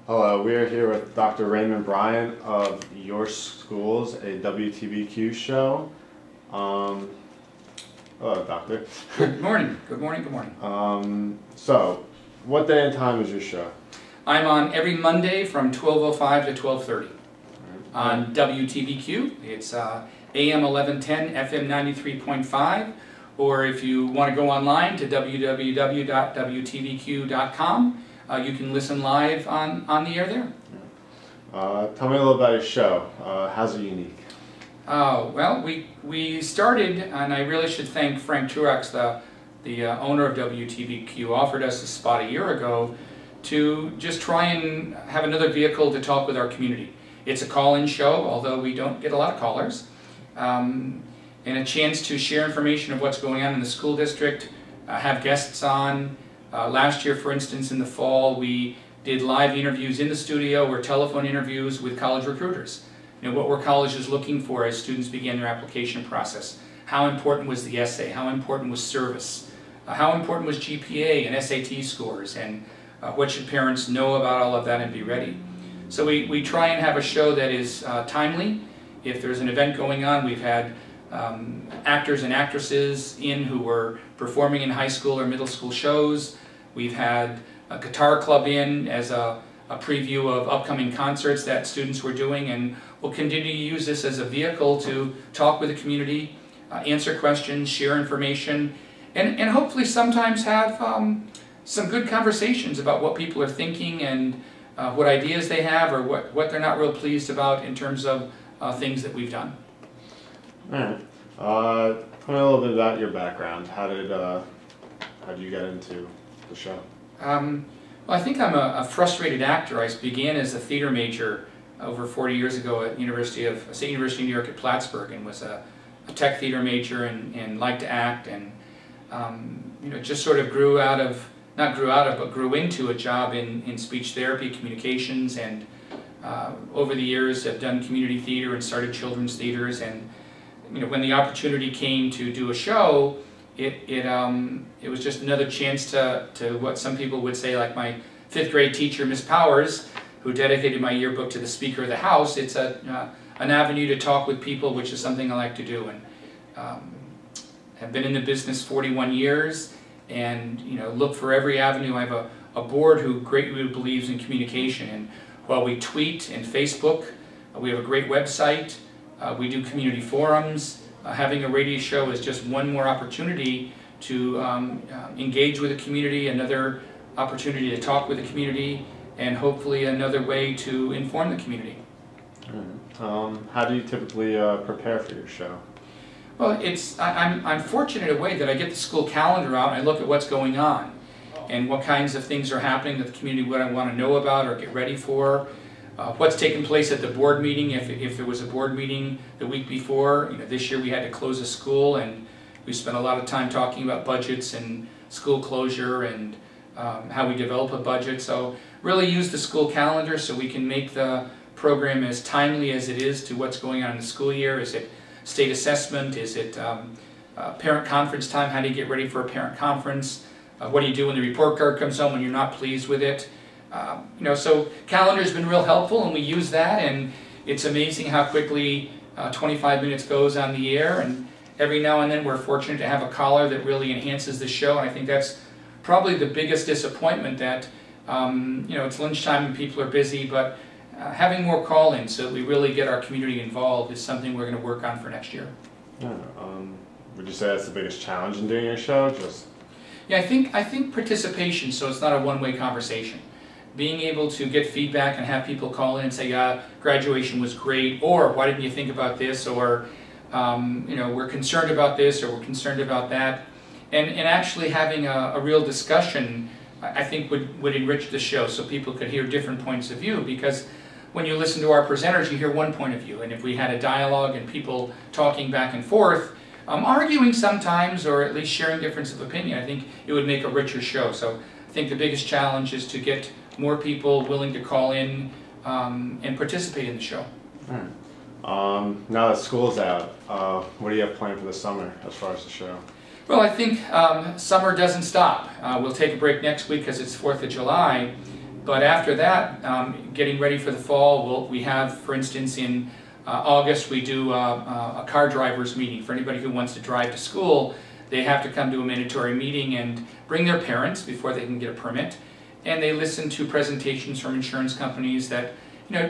Hello, we are here with Dr. Raymond Bryant of Your Schools, a WTBQ show. Hello, Doctor. Good morning. Good morning. Good morning. So, what day and time is your show? I'm on every Monday from 12:05 to 12:30 on WTBQ. It's AM 1110, FM 93.5, or if you want to go online to www.wtbq.com, you can listen live on the air there. Tell me a little about your show. How's it unique? Well, we started, and I really should thank Frank Truax, the owner of WTBQ, offered us a spot a year ago to just try and have another vehicle to talk with our community. It's a call-in show, although we don't get a lot of callers, and a chance to share information of what's going on in the school district, have guests on. Last year, for instance, in the fall, we did live interviews in the studio or telephone interviews with college recruiters. You know, what were colleges looking for as students began their application process? How important was the essay? How important was service? How important was GPA and SAT scores? And what should parents know about all of that and be ready? So we try and have a show that is timely. If there's an event going on, we've had actors and actresses in who were performing in high school or middle school shows. We've had a guitar club in as a preview of upcoming concerts that students were doing, and we'll continue to use this as a vehicle to talk with the community, answer questions, share information, and hopefully sometimes have some good conversations about what people are thinking and what ideas they have or what they're not real pleased about in terms of things that we've done. All right. Tell me a little bit about your background. How did you get into the show? Well, I think I'm a frustrated actor. I began as a theater major over 40 years ago at State University of New York at Plattsburgh, and was a tech theater major and liked to act, and just sort of grew into a job in speech therapy, communications, and over the years have done community theater and started children's theaters. And when the opportunity came to do a show, it was just another chance to what some people would say, like my 5th grade teacher, Miss Powers, who dedicated my yearbook to the Speaker of the House. It's an avenue to talk with people, which is something I like to do, and have been in the business 41 years, and look for every avenue. I have a board who greatly believes in communication, and while we tweet and Facebook, we have a great website, we do community forums. Having a radio show is just one more opportunity to engage with the community, another opportunity to talk with the community, and hopefully another way to inform the community. How do you typically prepare for your show? Well, I'm fortunate in a way that I get the school calendar out and I look at what's going on and what kinds of things are happening that the community would want to know about or get ready for. What's taken place at the board meeting, if there was a board meeting the week before. This year we had to close a school, and we spent a lot of time talking about budgets and school closure and how we develop a budget. So really use the school calendar so we can make the program as timely as it is to what's going on in the school year. Is it state assessment? Is it parent conference time? How do you get ready for a parent conference? What do you do when the report card comes home when you're not pleased with it? So calendar's been real helpful, and we use that, and it's amazing how quickly 25 minutes goes on the air, and every now and then we're fortunate to have a caller that really enhances the show, and I think that's probably the biggest disappointment, that it's lunchtime and people are busy, but having more call-ins so that we really get our community involved is something we're going to work on for next year. Yeah, would you say that's the biggest challenge in doing your show? Yeah, I think participation, so it's not a one-way conversation. Being able to get feedback and have people call in and say, graduation was great, or why didn't you think about this, or we're concerned about this, or we're concerned about that, and actually having a real discussion, I think would enrich the show so people could hear different points of view, because when you listen to our presenters you hear one point of view, and if we had a dialogue and people talking back and forth, arguing sometimes, or at least sharing difference of opinion, I think it would make a richer show. So I think the biggest challenge is to get more people willing to call in and participate in the show. Now that school's out, what do you have planned for the summer as far as the show? Well, I think summer doesn't stop. We'll take a break next week because it's 4th of July, But after that, getting ready for the fall, we have, for instance, in August we do a car drivers meeting. For anybody who wants to drive to school, they have to come to a mandatory meeting and bring their parents before they can get a permit. And they listen to presentations from insurance companies that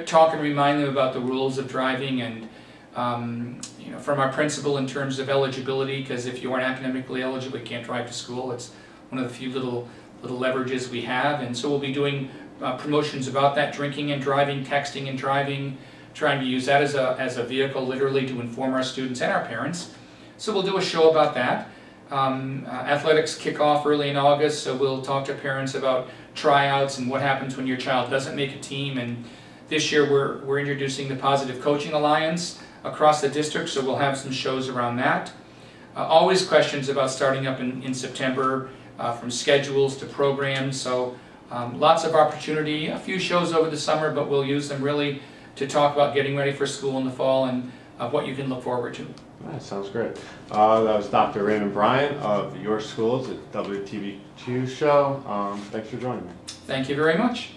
talk and remind them about the rules of driving, and from our principal in terms of eligibility, because if you aren't academically eligible, you can't drive to school. It's one of the few little leverages we have. And so we'll be doing promotions about that, drinking and driving, texting and driving, trying to use that as a vehicle literally to inform our students and our parents. So we'll do a show about that. Athletics kick off early in August, so we'll talk to parents about tryouts and what happens when your child doesn't make a team. And this year we're introducing the Positive Coaching Alliance across the district, so we'll have some shows around that. Always questions about starting up in September, from schedules to programs, so lots of opportunity, a few shows over the summer, but we'll use them really to talk about getting ready for school in the fall and what you can look forward to. That sounds great. That was Dr. Raymond Bryant of Your Schools at WTBQ show. Thanks for joining me. Thank you very much.